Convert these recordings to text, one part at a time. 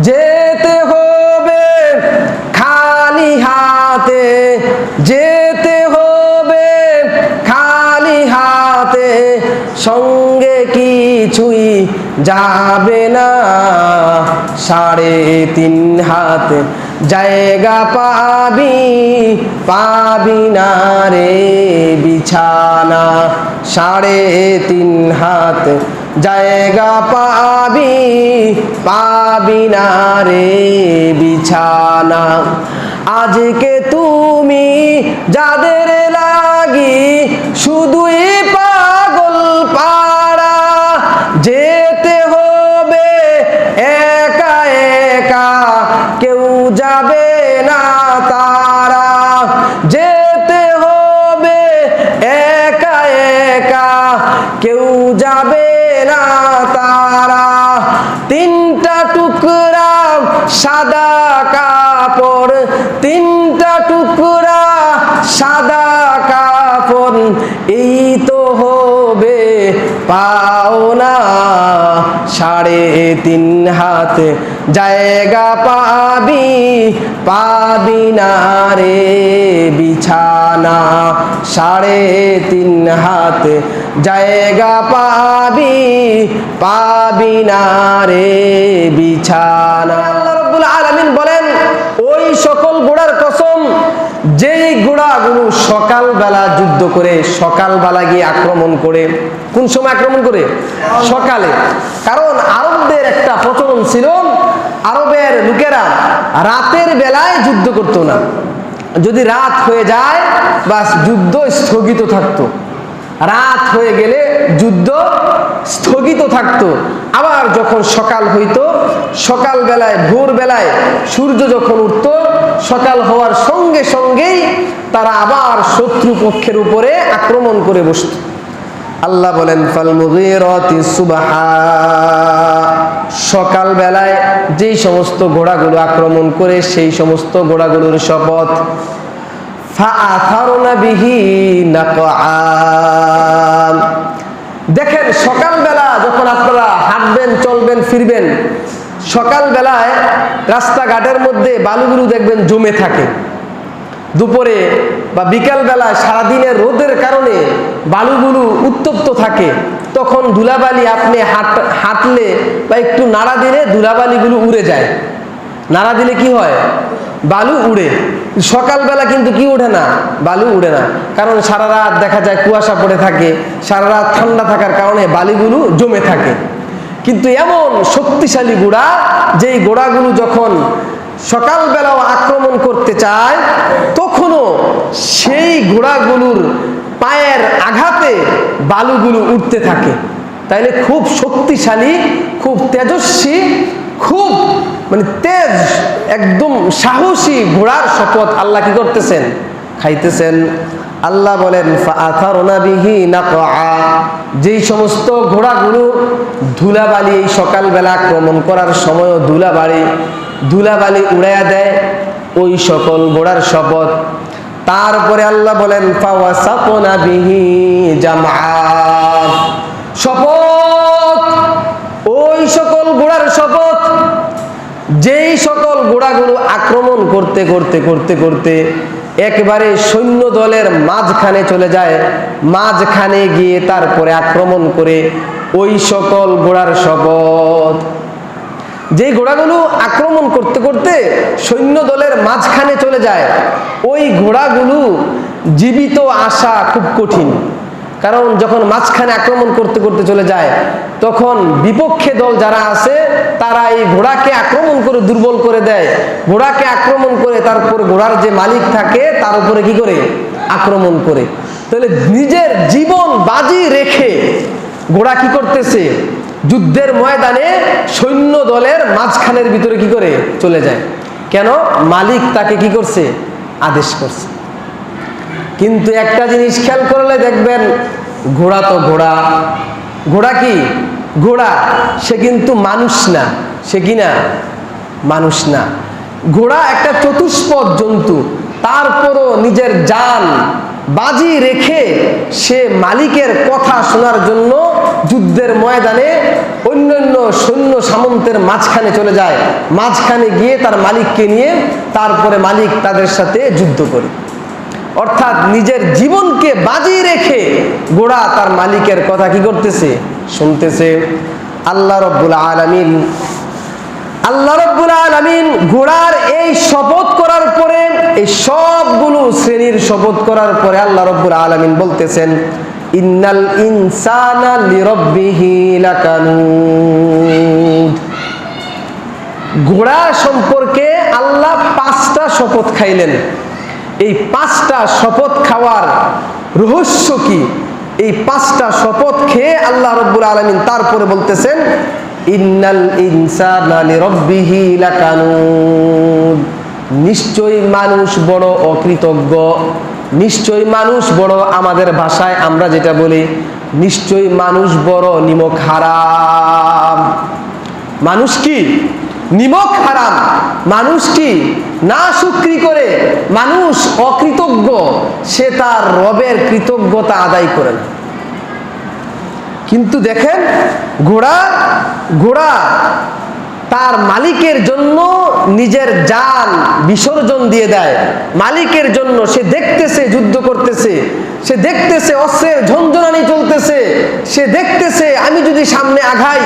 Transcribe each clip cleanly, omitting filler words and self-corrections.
যেতে হবে খালি হাতে, যেতে হবে খালি হাতে, সঙ্গে কিছুই যাবে না। 3.5 হাত জায়গা পাবি, পাবি না রে বিছানা। 3.5 হাত জায়গা পাবি, পাবি না রে বিছানা। আজকে তুমি যাদের লাগি শুধুই পাগল পাড়া, যেতে হবে একা একা, কেউ যাবে না তারা। যেতে হবে একা একা, কেউ যাবে না তারা। 3টা টুকরা সাদা কাপড়, 3টা টুকরা সাদা কাপড়, এই তো হবে পাওনা। 3.5 হাত জায়গা পাবি, পাবি না রে বিছানা। 3.5 হাত জায়গা পাবি, পাবি না রে বিছানা। আল্লাহ রাব্বুল আলামিন বলেন, ওই সকল ঘোড়ার কসম যেই ঘোড়াগুলো সকালবেলা যুদ্ধ করে, সকালবেলা গিয়ে আক্রমণ করে। কোন সময় আক্রমণ করে? সকালে। কারণ আরবদের একটা প্রচলন ছিল, আরবের লোকেরা রাতের বেলায় যুদ্ধ করতো না। যদি রাত হয়ে যায় বাস যুদ্ধ স্থগিত থাকতো। রাত হয়ে গেলে যুদ্ধ স্থগিত থাকতো। আবার যখন সকাল হইতো, সকাল বেলায় ভোর বেলায় সূর্য যখন উঠতো, সকাল হওয়ার সঙ্গে সঙ্গেই তারা আবার শত্রু পক্ষের উপরে আক্রমণ করে বসত। আল্লাহ বলেন, ফাল মুগীরাতি সুবহা, সকাল বেলায় যেই সমস্ত ঘোড়াগুলো আক্রমণ করে সেই সমস্ত ঘোড়াগুলোর শপথ। ফাআথারনা বিহি নাকআ, দেখেন সকালবেলা যখন আপনারা হাঁটবেন, চলবেন, ফিরবেন, সকালবেলায় রাস্তাঘাটের মধ্যে বালুগুলো দেখবেন জমে থাকে। দুপুরে বা বিকালবেলায় সারাদিনের রোদের কারণে বালুগুলো উত্তপ্ত থাকে। তখন ধুলাবালি আপনি হাঁটলে বা একটু নাড়া দিলে ধুলাবালিগুলো উড়ে যায়। নাড়া দিলে কি হয়? বালু উড়ে। সকালবেলা কিন্তু কি ওঠে না? বালু উড়ে না। কারণ সারা রাত দেখা যায় কুয়াশা পড়ে থাকে, সারা রাত ঠান্ডা থাকার কারণে বালিগুলো জমে থাকে। কিন্তু এমন শক্তিশালী ঘোড়া, যেই ঘোড়াগুলো যখন সকালবেলাও আক্রমণ করতে চায়, তখনও সেই ঘোড়াগুলোর পায়ের আঘাতে বালুগুলো উঠতে থাকে। তাইলে খুব শক্তিশালী, খুব তেজস্বী, খুব মানে তেজ, একদম সাহসী ঘোড়ার শপথ আল্লাহ কি করতেছেন? খাইতেছেন। আল্লাহ বলেন, ফাআথারনা বিহি নাকআ, যেই সমস্ত ঘোড়াগুলো ধুলাবালি এই সকালবেলা আক্রমণ করার সময়ও ধুলাবালি উড়াইয়া দেয়, ওই সকল ঘোড়ার শপথ। তারপরে আল্লাহ বলেন, ফাওয়াসাতনা বিহি জামআ, শপথ ওই সকল ঘোড়ার শপথ যেই সকল ঘোড়াগুলো আক্রমণ করতে করতে করতে করতে একবারে সৈন্য দলের মাঝখানে চলে যায়, মাঝখানে গিয়ে তারপরে আক্রমণ করে, ওই সকল ঘোড়ার শপথ। যে ঘোড়াগুলো আক্রমণ করতে করতে সৈন্য দলের মাঝখানে চলে যায়, ওই ঘোড়াগুলো জীবিত আসা খুব কঠিন। কারণ যখন মাঝখানে আক্রমণ করতে করতে চলে যায়, তখন বিপক্ষে দল যারা আছে তারা এই ঘোড়াকে আক্রমণ করে দুর্বল করে দেয়। ঘোড়াকে আক্রমণ করে তারপর ঘোড়ার যে মালিক থাকে তার উপরে কি করে? আক্রমণ করে। তাহলে নিজের জীবন বাজি রেখে ঘোড়া কি করতেছে? যুদ্ধের ময়দানে সৈন্য দলের মাঝখানের ভিতরে কি করে চলে যায়। কেন? মালিক তাকে কি করছে? আদেশ করছে। কিন্তু একটা জিনিস খেয়াল করলে দেখবেন, ঘোড়া তো ঘোড়া, ঘোড়া কি? ঘোড়া, সে কিন্তু মানুষ না। সে কি না? মানুষ না। ঘোড়া একটা চতুষ্পদ জন্তু, তারপরও নিজের জান বাজি রেখে সে মালিকের কথা শোনার জন্য যুদ্ধের ময়দানে অন্যান্য সৈন্য সামন্তের মাঝখানে চলে যায়, মাঝখানে গিয়ে তার মালিককে নিয়ে তারপরে মালিক তাদের সাথে যুদ্ধ করে। অর্থাৎ নিজের জীবনকে বাজি রেখে ঘোড়া তার মালিকের কথা কি করতেছে? শুনতেছে। আল্লাহ রাব্বুল আলামিন ঘোড়ার এই শপথ করার পরে, এই সবগুলো শ্রেণীর শপথ করার পরে আল্লাহ রাব্বুল আলামিন বলতেছেন, ইন্নাল ইনসানা লিরাব্বিহি লাকানুদ। ঘোড়া সম্পর্কে আল্লাহ 5টা শপথ খাইলেন। এই 5টা শপথ খাওয়ার রহস্য কি? এই 5টা শপথ খেয়ে আল্লাহ রাব্বুল আলামিন তারপরে বলতেছেন, ইন্নাল ইনসানা লিরাব্বিহি লাকানুদ। নিশ্চয়ই মানুষ বড় অকৃতজ্ঞ, নিশ্চয়ই মানুষ বড়, আমাদের ভাষায় আমরা যেটা বলি, নিশ্চয়ই মানুষ বড় নিমক হারাম। মানুষ কি? নিমক হারাম। মানুষ কি? না শুকরি করে, মানুষ অকৃতজ্ঞ, সে তার রবের কৃতজ্ঞতা আদায় করে না। কিন্তু দেখেন ঘোড়া তার মালিকের জন্য নিজের জান বিসর্জন দিয়ে দেয়। মালিকের জন্য সে দেখতেছে যুদ্ধ করতেছে, সে দেখতেছে অস্ত্রের ঝনঝনানি চলতেছে, সে দেখতেছে আমি যদি সামনে আগাই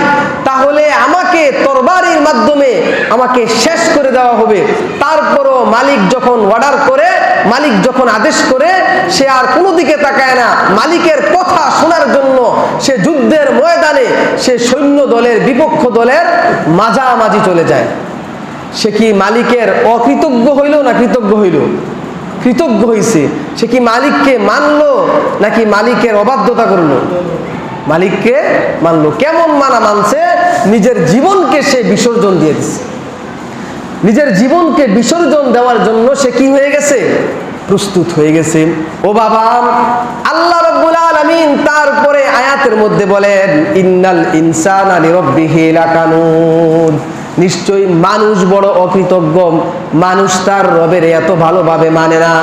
তাহলে আমাকে তরবারির মাধ্যমে আমাকে শেষ করে দেওয়া হবে। তারপরও মালিক যখন অর্ডার করে, মালিক যখন আদেশ করে, সে আর কোনো দিকে তাকায় না। মালিকের কথা শোনার জন্য সে যুদ্ধের ময়দানে, সে সৈন্য দলের বিপক্ষ দলের মাঝামাঝি চলে যায়। সে কি মালিকের অকৃতজ্ঞ হইল না কৃতজ্ঞ হইল? কৃতজ্ঞ হইছে। সে কি মালিককে মানলো নাকি মালিকের অবাধ্যতা করলো? মালিককে মানলো। কেমন মানছে? নিজের জীবনকে সে বিসর্জন দিয়ে দিচ্ছে। নিজের জীবনকে বিসর্জন দেওয়ার জন্য সে কি হয়ে গেছে? প্রস্তুত হয়ে গেছে। ও বাবা, আল্লাহ রাব্বুল আলামিন তারপরে আয়াতের মধ্যে বলেন, ইন্নাল ইনসানা লিরাব্বিহি লাকানুদ। নিশ্চয়ই মানুষ বড় অকৃতজ্ঞ, মানুষ তার রবের এত ভালোভাবে মানে না।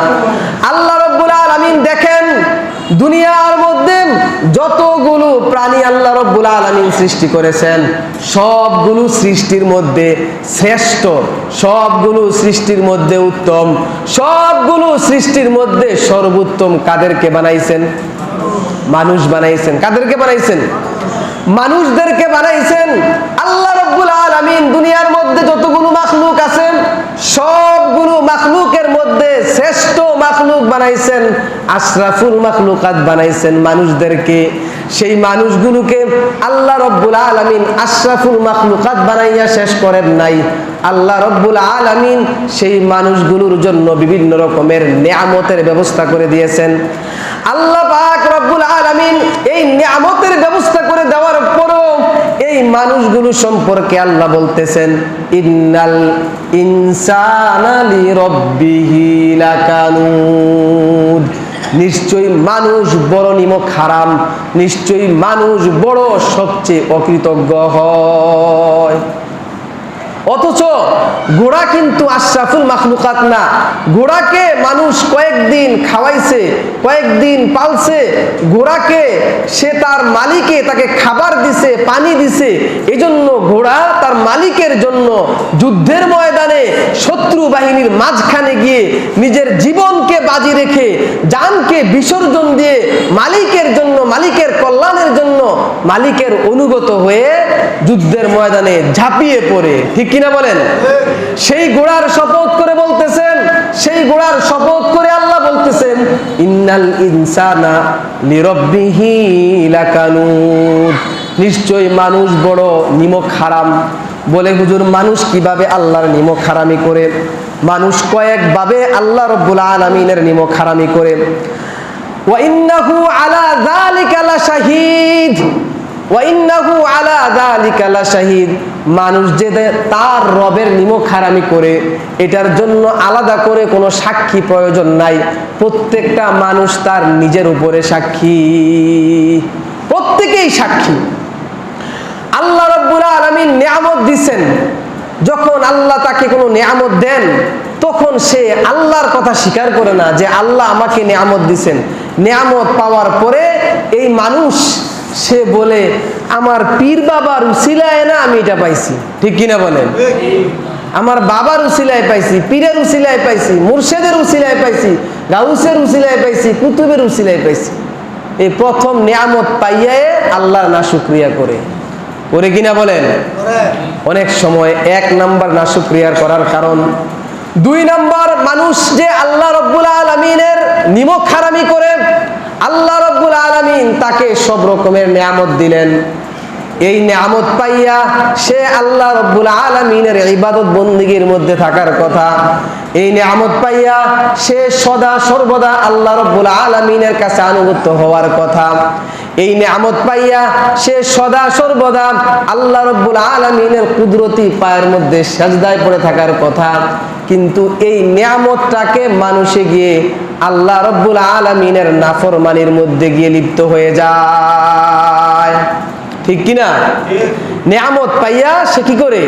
আল্লাহ রাব্বুল আলামিন দেখেন, দুনিয়ার মধ্যে যতগুলো প্রাণী আল্লাহ রাব্বুল আলামিন সৃষ্টি করেছেন, সবগুলো সৃষ্টির মধ্যে শ্রেষ্ঠ, সবগুলো সৃষ্টির মধ্যে উত্তম, সবগুলো সৃষ্টির মধ্যে সর্বোত্তম কাদেরকে বানাইছেন? মানুষ বানাইছেন। কাদেরকে বানাইছেন? মানুষদেরকে বানাইছেন। আল্লাহ রাব্বুল আলামিন দুনিয়ার মধ্যে যতগুলো মাখলুক আছেন, সবগুলো মাখলুকের মধ্যে শ্রেষ্ঠ মাখলুক বানাইছেন, আশরাফুল মাখলুকাত বানাইছেন মানুষদেরকে। সেই মানুষগুলোকে আল্লাহ রাব্বুল আলামিন আশরাফুল মাখলুকাত বানাইয়া শেষ করেন নাই। আল্লাহ রাব্বুল আলামিন সেই মানুষগুলোর জন্য বিভিন্ন রকমের নিয়ামতের ব্যবস্থা করে দিয়েছেন। আল্লাহ পাক রব্বুল আলামিন এই নিয়ামতের ব্যবস্থা করে দেওয়ার পরও এই মানুষগুলো সম্পর্কে আল্লাহ বলতেছেন, ইন্নাল ইনসানা লিরাব্বিহি লাকানুদ। নিশ্চয়ই মানুষ বড় নিমক হারাম, নিশ্চয়ই মানুষ বড় সবচেয়ে অকৃতজ্ঞ হয়। অথচ ঘোড়া কিন্তু আশরাফুল মাখলুকাত না। ঘোড়াকে মানুষ কয়েকদিন খাওয়াইছে, কয়েকদিন পালছে। ঘোড়াকে সে তার মালিকে তাকে খাবার দিছে, পানি দিছে। এজন্য ঘোড়া তার মালিকের জন্য যুদ্ধের ময়দানে শত্রু বাহিনীর মাঝখানে গিয়ে নিজের জীবনকে বাজি রেখে, জানকে বিসর্জন দিয়ে মালিকের জন্য, মালিকের কল্যাণের জন্য, মালিকের অনুগত হয়ে যুদ্ধের ময়দানে ঝাঁপিয়ে পড়ে। ঠিক কিনা বলেন? সেই ঘোড়ার শপথ করে বলতেছেন, সেই ঘোড়ার শপথ করে আল্লাহ বলতেছেন, ইন্নাল ইনসানা লিরাব্বিহি লাকানুদ। নিশ্চয়ই মানুষ বড় নিমক হারাম। বলে হুজুর, মানুষ কিভাবে আল্লাহর নিমক হারামি করে? মানুষ কয়েকভাবে আল্লাহ রাব্বুল আলামিনের নিমক হারামি করে। ওয়া ইন্নাহু আলা যালিকা লাশাহীদ, ওয়া ইন্নাহু আলা যালিকা লাশাহীদ। মানুষ যে তার রবের নিমক হারামি করে, এটার জন্য আলাদা করে কোনো সাক্ষী প্রয়োজন নাই। প্রত্যেকটা মানুষ তার নিজের উপরে সাক্ষী, প্রত্যেকেই সাক্ষী। আল্লাহ রাব্বুল আলামিন নিয়ামত দিবেন, যখন আল্লাহ তাকে কোনো নিয়ামত দেন তখন সে আল্লাহর কথা স্বীকার করে না যে আল্লাহ আমাকে নিয়ামত দিবেন। নিয়ামত পাওয়ার পরে এই মানুষ সে বলে আমার পীর বাবার উসিলায় না আমি এটা পাইছি, ঠিক কিনা বলেন? আমার বাবার উসিলায় পাইছি, পীরের উসিলায় পাইছি, মুর্শেদের উসিলায় পাইছি, গাউসের উসিলায় পাইছি, কুতুবের উসিলায় পাইছি। এই প্রথম নিয়ামত পাইয়ায় আল্লাহর নাশুকরিয়া করে কিনা বলেন? অনেক সময় 1 নাম্বার নাশুকরিয়ার করার কারণ, 2 নাম্বার মানুষ যে আল্লাহ রব্বুল আলামিনের নিমক হারামি করে, আল্লাহ রব্বুল আলামিন তাকে সব রকমের নিয়ামত দিলেন। এই নিয়ামত পাইয়া সে আল্লাহ রব্বুল আলামিনের ইবাদত বন্দেগীর মধ্যে থাকার কথা। এই নিয়ামত পাইয়া সে সদা সর্বদা আল্লাহ রব্বুল আলামিনের কাছে আনুগত্য হওয়ার কথা। এই নিয়ামত পাইয়া সে সদা সর্বদা আল্লাহ রব্বুল আলামিনের কুদরতি পায়ের মধ্যে সাজদায় পড়ে থাকার কথা। কিন্তু এই নিয়ামতটাকে মানুষে গিয়ে আল্লাহ রব্বুল আলামিনের নাফরমানির মধ্যে গিয়ে লিপ্ত হয়ে যায়, ঠিক কিনা? নিয়ামত পাইয়া সে কি করে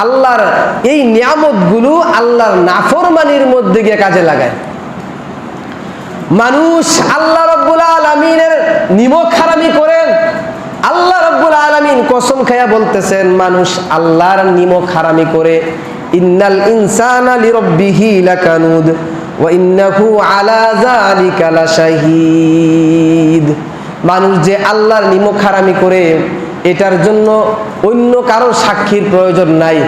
আল্লাহর এই নিয়ামত গুলো আল্লাহর নাফরমানির মধ্যে গিয়ে কাজে লাগায়। মানুষ আল্লাহ রব্বুল আলামিনের নিমক হারামি করে। আল্লাহ রব্বুল আলামিন কসম খায়া বলতেছেন, মানুষ আল্লাহর নিমক হারামি করে। ইন্নাল ইনসানা লিরাব্বিহি লাকানুদ ওয়া ইন্নাহু আলা যালিকা লাশাহীদ। মানুষ যে আল্লাহর নিমক হারামি করে, এটার জন্য অন্য কারো সাক্ষীর প্রয়োজন নাই,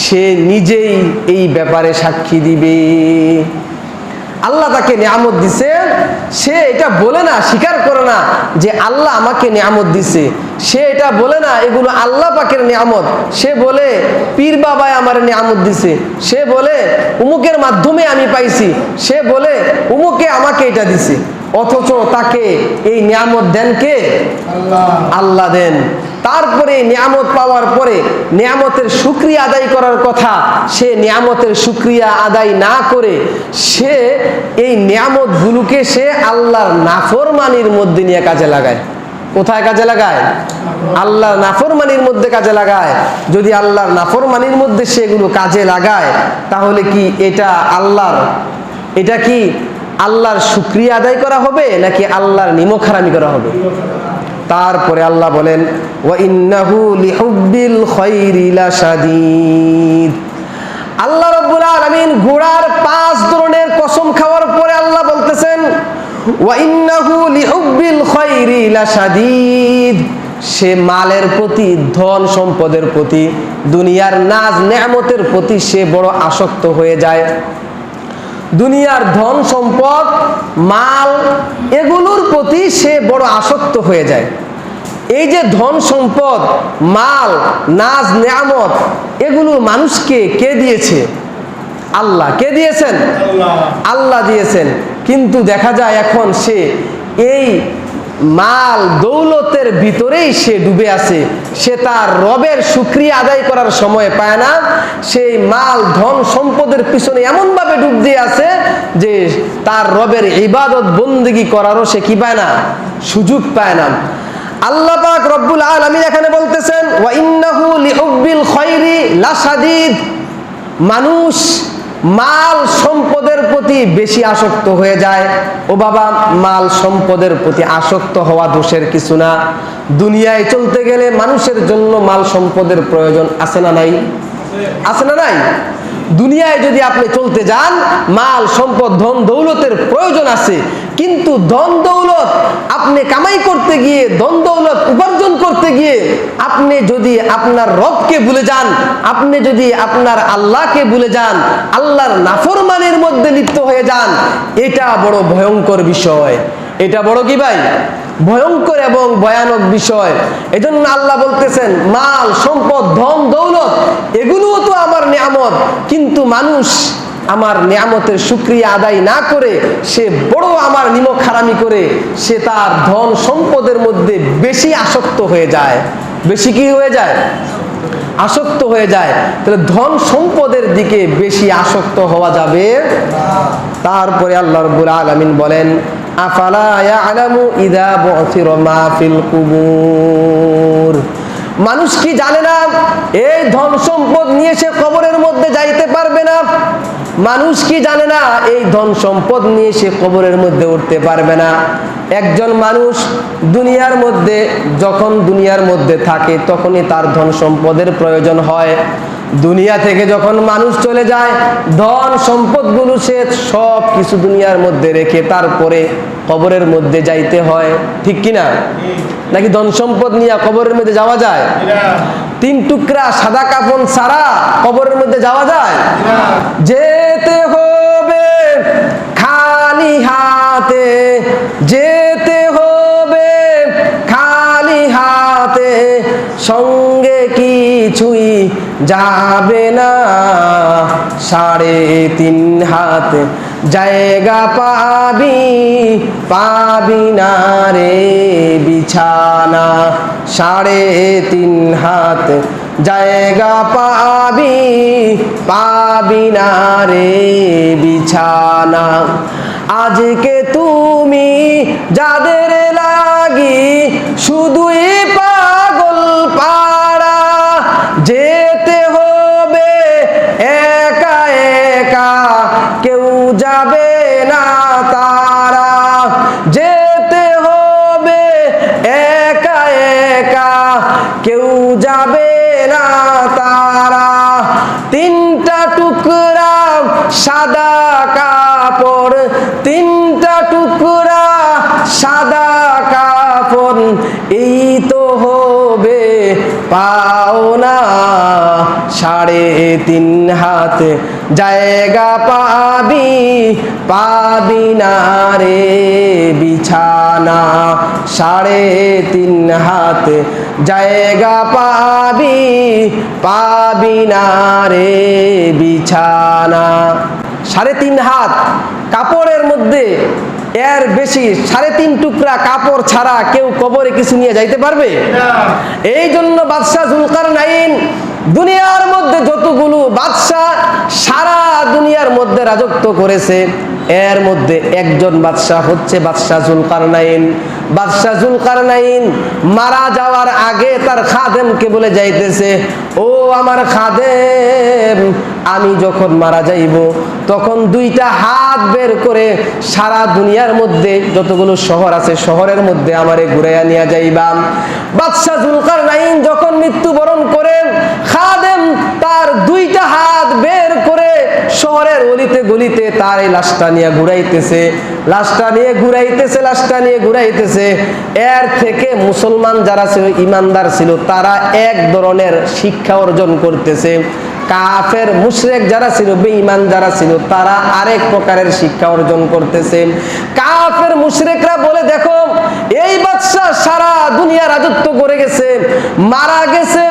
সে নিজেই এই ব্যাপারে সাক্ষী দিবে। আল্লাহ তাকে নিয়ামত দিছে, সে এটা বলে না, স্বীকার করে না যে আল্লাহ আমাকে নিয়ামত দিছে। সে এটা বলে না এগুলো আল্লাহ পাকের নিয়ামত। সে বলে পীর বাবাই আমার নিয়ামত দিছে। সে বলে উমুকের মাধ্যমে আমি পাইছি। সে বলে উমুকে আমাকে এটা দিছে। অথচ তাকে এই নিয়ামত দেন কে? আল্লাহ দেন। তারপরে নিয়ামত পাওয়ার পরে নিয়ামতের শুকরিয়া আদায় করার কথা, সে নিয়ামতের শুকরিয়া আদায় না করে সে এই নিয়ামতগুলোকে সে আল্লাহর নাফরমানির মধ্যে নিয়ে কাজে লাগায়। কোথায় কাজে লাগায়? আল্লাহর নাফরমানির মধ্যে কাজে লাগায়। যদি আল্লাহর নাফরমানির মধ্যে সেগুলো কাজে লাগায়, তাহলে কি এটা কি আল্লাহর শুকরিয়া আদায় করা হবে নাকি আল্লাহর নিমক হারামি করা হবে? তারপরে আল্লাহ বলেন, ওয়া ইন্নাহু লিহুব্বিল খায়রি লাশাদীদ। আল্লাহ রাব্বুল আলামিন ঘোড়ার 5 ধরনের কসম খাওয়ার পরে আল্লাহ বলতেছেন, ওয়া ইন্নাহু লিহুব্বিল খায়রি লাশাদীদ। সে মালের প্রতি, ধন সম্পদের প্রতি, দুনিয়ার নাজ নেয়ামতের প্রতি সে বড় আসক্ত হয়ে যায়। দুনিয়ার ধন সম্পদ, মাল, এগুলোর প্রতি সে বড় আসক্ত হয়ে যায়। এই যে ধন সম্পদ, মাল, নাজ নেয়ামত, এগুলো মানুষকে কে দিয়েছে? আল্লাহ। কে দিয়েছেন? আল্লাহ দিয়েছেন। কিন্তু দেখা যায় এখন সে এই মাল দৌলতের ভিতরেই সে ডুবে আছে। সে তার রবের শুকরিয়া আদায় করার সময় পায় না। সেই মাল, ধন সম্পদের পিছনে এমন ভাবে ডুব দিয়ে আছে যে তার রবের ইবাদত বন্দেগী করারও সে কি পায় না? সুযোগ পায় না। আল্লাহ পাক রব্বুল আলামিন এখানে বলতেছেন, ওয়া ইন্নাহু লিহুব্বিল খায়রি লাশাদীদ। মানুষ মাল সম্পদের প্রতি বেশি আসক্ত হয়ে যায়। ও বাবা, মাল সম্পদের প্রতি আসক্ত হওয়া দোষের কিছু না। দুনিয়ায় চলতে গেলে মানুষের জন্য মাল সম্পদের প্রয়োজন আছে না নাই? আছে না নাই? দুনিয়ায় যদি আপনি চলতে যান, মাল সম্পদ, ধন দৌলতের প্রয়োজন আছে। কিন্তু ধন দৌলত আপনি কামাই করতে গিয়ে, ধন দৌলত উপার্জন করতে গিয়ে আপনি যদি আপনার রবকে ভুলে যান, আপনি যদি আপনার আল্লাহকে ভুলে যান, আল্লাহর নাফরমানের মধ্যে লিপ্ত হয়ে যান, এটা বড় ভয়ঙ্কর বিষয়। এটা বড় কি ভাই? ভয়ঙ্কর এবং ভয়ানক বিষয়। এজন্য আল্লাহ বলতেছেন, মাল সম্পদ, ধন দৌলত এগুলোও তো আমার নিয়ামত, কিন্তু মানুষ আমার নিয়ামতের শুকরিয়া আদায় না করে সে বড় আমার নিমক হারামি করে সে তার ধন সম্পদের মধ্যে বেশি আসক্ত হয়ে যায়। বেশি কি হয়ে যায়? আসক্ত হয়ে যায়। তাহলে ধন সম্পদের দিকে বেশি আসক্ত হওয়া যাবে। তারপরে আল্লাহ রাব্বুল আলামিন বলেন, আফালা ইয়ালামু ইযা বু'থিরা মা ফিল কুবুর। মানুষ কি জানে না এই ধন সম্পদ নিয়ে সে কবরের মধ্যে যাইতে পারবে না? মানুষ কি জানে না এই ধন সম্পদ নিয়ে সে কবরের মধ্যে উঠতে পারবে না। একজন মানুষ দুনিয়ার মধ্যে যখন দুনিয়ার মধ্যে থাকে তখনই তার ধন সম্পদের প্রয়োজন হয়। দুনিয়া থেকে যখন মানুষ চলে যায় ধন সম্পদগুলো সে সব কিছু দুনিয়ার মধ্যে রেখে তারপরে কবরের মধ্যে যাইতে হয়, ঠিক কিনা? নাকি ধন সম্পদ নিয়ে কবরের মধ্যে যাওয়া যায়? 3 টুকরা সাদা কাফন ছাড়া কবরের মধ্যে যাওয়া যায়? যেতে হবে খালি হাতে, যেতে হবে খালি হাতে, সঙ্গে কিছুই যাবে না। 3.5 হাত জায়গা পাবি, পাবি না রে বিছানা। 3.5 হাত জায়গা পাবি, পাবি না রে বিছানা। আজকে তুমি যাদের লাগি শুধুই পাগল পাড়া, যেতে হবে একা একা, কেউ যাবে না তারা। যেতে হবে একা একা, কেউ যাবে না তারা। 3টা টুকরা সাদা কাপড়, 3টা টুকরা সাদা কাপড়, এই তো হবে পাওনা। 3.5 হাত জায়গা পাবি, পাবি না রে বিছানা। 3.5 হাত জায়গা পাবি, পাবি না রে বিছানা। 3.5 হাত কাপড়ের মধ্যে এর বেশি 3.5 টুকরা কাপড় ছাড়া কেউ কবরে কিছু নিয়ে যাইতে পারবে? এই জন্য বাদশাহ জুলকারনাইন দুনিয়ার মধ্যে যতগুলো বাদশাহ সারা দুনিয়ার মধ্যে রাজত্ব করেছে এর মধ্যে একজন বাদশাহ হচ্ছে বাদশাহ জুলকারনাইন। বাদশাহ জুলকারনাইন মারা যাওয়ার আগে তার খাদেমকে বলে যাইতেছে, ও আমার খাদেম, আমি যখন মারা যাইব তখন 2টা হাত বের করে সারা দুনিয়ার মধ্যে যতগুলো শহর আছে শহরের মধ্যে আমারে ঘুরাইয়া নিয়ে যাইবা। বাদশাহ জুলকারনাইন যখন মৃত্যুবরণ করেন খাদেম তার 2টা হাত বের করে শহরের অলিতে গলিতে তার এই লাশটা নিয়ে ঘুরাইতেছে, লাশটা নিয়ে ঘুরাইতেছে, লাশটা নিয়ে ঘুরাইতেছে। এর থেকে মুসলমান যারা ছিল, ইমানদার ছিল, তারা এক ধরনের শিক্ষা অর্জন করতেছে। কাফের মুশরিক যারা ছিল, বেঈমান যারা ছিল, তারা আরেক প্রকারের শিক্ষা অর্জন করতেছে। কাফের মুশরিকরা বলে, দেখো এই বাদশা সারা দুনিয়া রাজত্ব করে গেছে, মারা গেছে,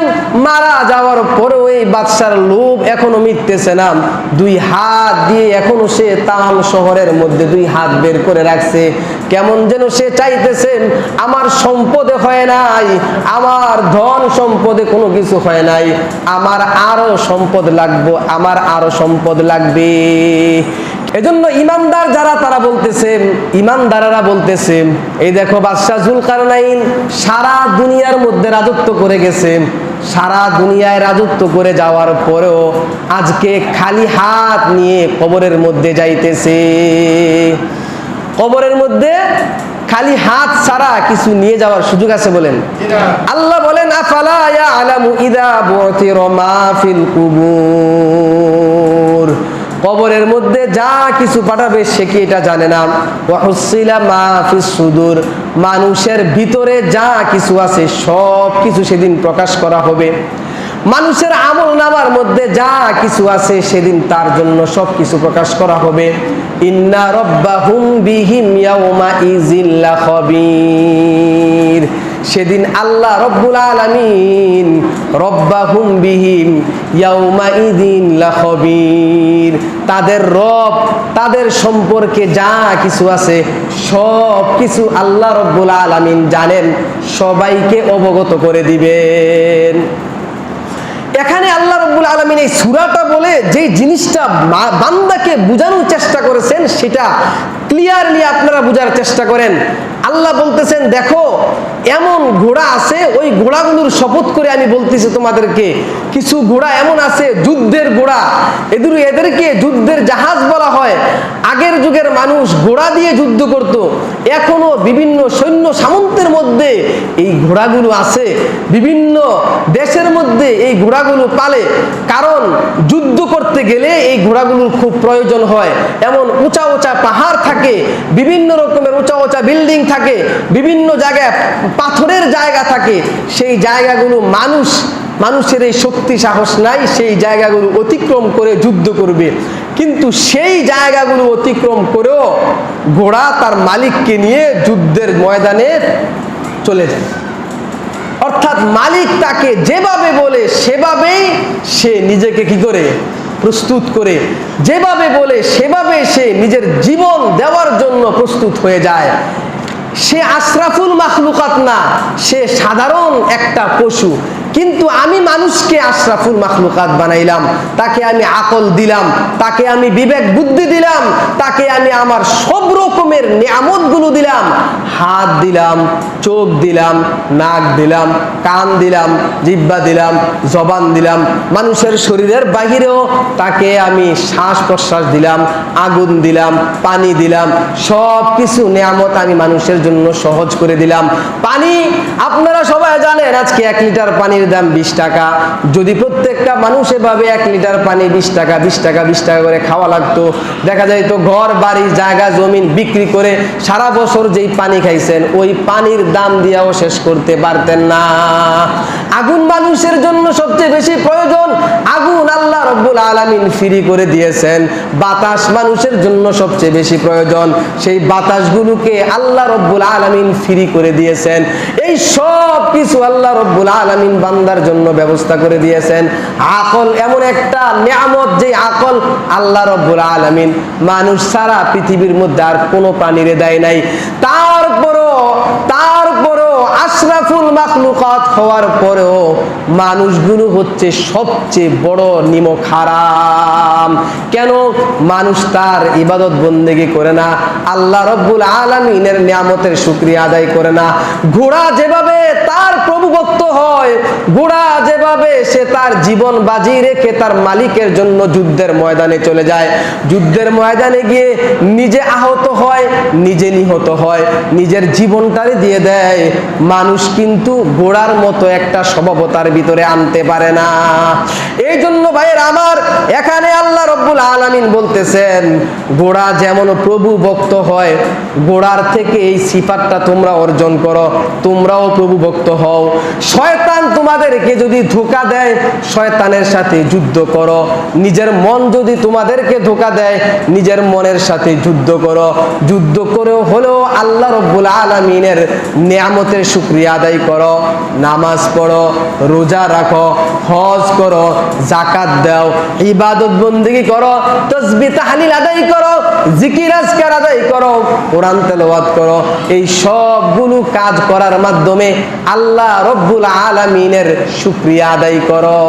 মারা যাওয়ার পরেও এই বাদশার লোভ এখনো মিটতেছে না। 2 হাত দিয়ে এখনো সে তাম শহরের মধ্যে 2 হাত বের করে রাখছে। কেমন যেন সে চাইতেছে আমার সম্পদে হয় নাই, আমার ধন সম্পদে কোনো কিছু হয় নাই, আমার আরো সম্পদ লাগবে, আমার আরো সম্পদ লাগবে। এজন্য ইমানদার যারা তারা বলতেছে, ইমানদারেরা বলতেছে, এই দেখো বাদশাহ জুলকারনাইন সারা দুনিয়ার মধ্যে রাজত্ব করে গেছে, সারা দুনিয়ায় রাজত্ব করে যাওয়ার পরেও আজকে খালি হাত নিয়ে কবরের মধ্যে যাইতেছে। কবরের মধ্যে খালি হাত ছাড়া কিছু নিয়ে যাওয়ার সুযোগ আছে বলেন? আল্লাহ বলেন, আফালা ইয়ালামু ইযা বু'থিরা মা ফিল কুবুর, কবরের মধ্যে যা কিছু পাঠাবে সে কি এটা জানে না? ওয়া হুসিলা মা ফিস সুদুর, মানুষের ভিতরে যা কিছু আছে সব কিছু সেদিন প্রকাশ করা হবে। মানুষের আমল নামার মধ্যে যা কিছু আছে সেদিন তার জন্য সব কিছু প্রকাশ করা হবে। ইন্না রাব্বাহুম বিহিম ইয়াউমা ইযিল লাখাবীর, সেদিন আল্লাহ রব্বুল আলামিন রব্বাহুম বিহিম ইয়াউমা ইযিন লাখাবীর, তাদের রব তাদের সম্পর্কে যা কিছু আছে সব কিছু আল্লাহ রব্বুল আলামিন জানেন, সবাইকে অবগত করে দিবেন। এখানে আল্লাহ রাব্বুল আলামিন এই সূরাটা বলে যে জিনিসটা বান্দাকে বোঝানোর চেষ্টা করেছেন সেটা ক্লিয়ারলি আপনারা বোঝার চেষ্টা করেন। আল্লাহ বলতেছেন দেখো এমন ঘোড়া আছে, ওই ঘোড়াগুলোর শপথ করে আমি বলতেছি তোমাদেরকে, কিছু ঘোড়া এমন আছে যুদ্ধের ঘোড়া, এদেরকে যুদ্ধের জাহাজ বলা হয়। আগের যুগের মানুষ ঘোড়া দিয়ে যুদ্ধ করত, এখনো বিভিন্ন সৈন্য সামন্তের মধ্যে এই ঘোড়াগুলো আছে, বিভিন্ন দেশের মধ্যে এই ঘোড়াগুলো পালে, কারণ যুদ্ধ করতে গেলে এই ঘোড়াগুলোর খুব প্রয়োজন হয়। এমন উঁচা উঁচা পাহাড় থাকে, বিভিন্ন রকমের উঁচা উঁচা বিল্ডিং থাকে, বিভিন্ন জায়গায় পাথরের জায়গা থাকে, সেই জায়গাগুলো মানুষের এই শক্তি সাহস নাই সেই জায়গাগুলো অতিক্রম করে যুদ্ধ করবে, কিন্তু সেই জায়গাগুলো অতিক্রম করেও ঘোড়া তার মালিককে নিয়ে যুদ্ধের ময়দানে চলে যায়। অর্থাৎ মালিক তাকে যেভাবে বলে সেভাবেই সে নিজেকে কি করে প্রস্তুত করে, যেভাবে বলে সেভাবে সে নিজের জীবন দেওয়ার জন্য প্রস্তুত হয়ে যায়। সে আশরাফুল মাখলুকাত না, সে সাধারণ একটা পশু, কিন্তু আমি মানুষকে আশরাফুল মাখলুকাত বানাইলাম, তাকে আমি আকল দিলাম, তাকে আমি বিবেক বুদ্ধি দিলাম, তাকে আমি আমার সব রকমের নিয়ামতগুলো দিলাম, হাত দিলাম, চোখ দিলাম, নাক দিলাম, কান দিলাম, জিহ্বা দিলাম, জবান দিলাম, মানুষের শরীরের বাহিরেও তাকে আমি শ্বাস প্রশ্বাস দিলাম, আগুন দিলাম, পানি দিলাম, সব কিছু নিয়ামত আমি মানুষের জন্য সহজ করে দিলাম। পানি আপনারা সবাই জানেন আজকে 1 লিটার পানির দাম 20 টাকা। যদি প্রত্যেকটা মানুষ এভাবে 1 লিটার পানি 20 টাকা 20 টাকা 20 টাকা করে খাওয়া লাগতো, দেখা যায় তো ঘর বাড়ি জায়গা জমিন বিক্রি করে সারা বছর যেই পানি খাইছেন ওই পানির দাম দিয়েও শেষ করতে পারতেন না। আগুন মানুষের জন্য সবচেয়ে বেশি প্রয়োজন, আগুন আল্লাহ রব্বুল আলামিন ফ্রি করে দিয়েছেন। বাতাস মানুষের জন্য সবচেয়ে বেশি প্রয়োজন, সেই বাতাসগুলোকে আল্লাহ রব্বুল আলামিন ফ্রি করে দিয়েছেন। এই সব কিছু আল্লাহ রব্বুল আলামিন বান্দার জন্য ব্যবস্থা করে দিয়েছেন। আকল এমন একটা নিয়ামত, যে আকল আল্লাহ রব্বুল আলামিন মানুষ ছাড়া পৃথিবীর মধ্যে আর কোনো প্রাণীরে দেয় নাই। তারপরও আশরাফুল মাখলুকাত হওয়ার পরেও মানুষগুলো হচ্ছে সবচেয়ে বড় নিমক হারাম। কেন? মানুষ তার ইবাদত বন্দেগি করে না, আল্লাহ রব্বুল আলামিনের নিয়ামতের শুকরিয়া আদায় করে না। ঘোড়া যেভাবে তার প্রভুভক্ত হয়, ঘোড়া যেভাবে সে তার জীবন বাজি রেখে তার মালিকের জন্য যুদ্ধের ময়দানে চলে যায়, যুদ্ধের ময়দানে গিয়ে নিজে আহত হয়, নিজে নিহত হয়, নিজের জীবনটারে দিয়ে দেয়, মানুষ কিন্তু ঘোড়ার মতো একটা স্বভাবতার ভিতরে আনতে পারে না। এই জন্য ভাইয়ের আমার, এখানে আল্লাহ রব্বুল আলামিন বলতেছেন ঘোড়া যেমন প্রভু ভক্ত হয়, ঘোড়ার থেকে এই সিফাতটা তোমরা অর্জন করো, তোমরাও প্রভু ভক্ত হও। শয়তান তোমাদেরকে যদি ধোঁকা দেয়, শয়তানের সাথে যুদ্ধ করো। নিজের মন যদি তোমাদেরকে ধোঁকা দেয়, নিজের মনের সাথে যুদ্ধ করো। যুদ্ধ করেও হলেও আল্লাহ রব্বুল আলামিনের নিয়ামতের শুকরিয়া আদায় করো, নামাজ পড়ো, রোজা রাখো, হজ করো, যাকাত দাও, ইবাদত বন্দেগি করো, তাসবিহ তাহলিল আদায় করো, জিকির আজকার আদায় করো, কোরআন তেলাওয়াত করো। এই সবগুলো কাজ করার মাধ্যমে আল্লাহ রব্বুল আলামিনের শুকরিয়া আদায় করো।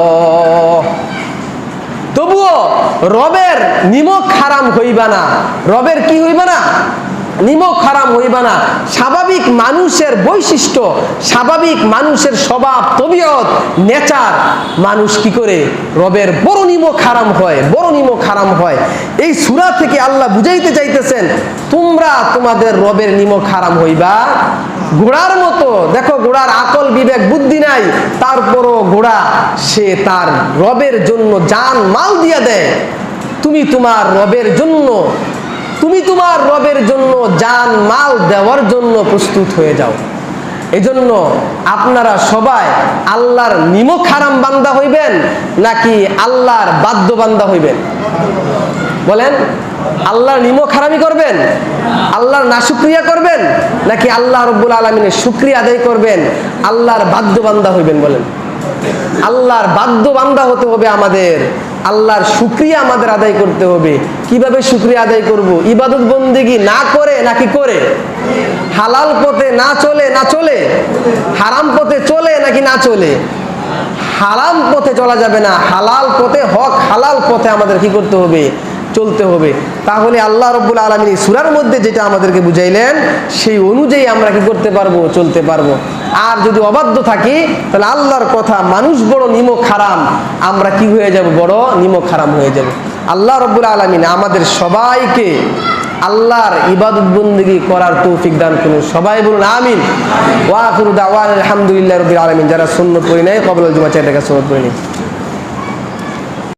তবুও রবের নিমক হারাম হইবা না। রবের কি হইবা না? নিমক হারাম হইবা না। স্বাভাবিক মানুষের বৈশিষ্ট্য, স্বাভাবিক মানুষের স্বভাব, তবিয়ত, নেচার, মানুষ কি করে রবের বড় নিমক হারাম হয়, বড় নিমক হারাম হয়। এই সূরা থেকে আল্লাহ বুঝাইতে চাইতেছেন তোমরা তোমাদের রবের নিমক হারাম হইবা ঘোড়ার মতো। দেখো ঘোড়ার আকল বিবেক বুদ্ধি নাই, তারপরও ঘোড়া সে তার রবের জন্য জান মাল দিয়া দেয়। তুমি তোমার রবের জন্য জান মাল দেওয়ার জন্য প্রস্তুত হয়ে যাও। এজন্য আপনারা সবাই আল্লাহর নিমক হারাম বান্দা হইবেন নাকি আল্লাহর বাধ্য বান্দা হইবেন? বলেন, আল্লাহর নিমক হারামি করবেন, আল্লাহর নাশুকরিয়া করবেন, নাকি আল্লাহ রব্বুল আলামিনের শুকরিয়া আদায় করবেন, আল্লাহর বাধ্য বান্দা হইবেন? বলেন। আল্লাহর বাধ্য বান্দা হতে হবে আমাদের, আল্লাহর শুকরিয়া আমাদের আদায় করতে হবে। কিভাবে শুকরিয়া আদায় করব? ইবাদত বন্দেগি না করে নাকি করে? হালাল পথে না চলে, হারাম পথে চলে নাকি না চলে? হারাম পথে চলা যাবে না, হালাল পথে, হক হালাল পথে আমাদের কি করতে হবে? চলতে হবে। তাহলে আল্লাহ রাব্বুল আলামিন এই সূরার মধ্যে যেটা আমাদেরকে বুঝাইলেন সেই অনুযায়ী আমরা কি করতে পারবো, চলতে পারবো। আর যদি অবাধ্য থাকি তাহলে আল্লাহর কথা মানুষ বড় নিমক হারাম, আমরা কি হয়ে যাব, বড় নিমক হারাম হয়ে যাব। আল্লাহ রাব্বুল আলামিন আমাদের সবাইকে আল্লাহর ইবাদত বন্দেগী করার তৌফিক দান করুন। সবাই বলুন আমিন। ওয়া আখিরু দাওয়ানা আলহামদুলিল্লাহি রাব্বিল আলামিন। যারা সুন্নাত পড়ি নাই কবল জুমা 4 টাকা সুন্নাত পড়ি।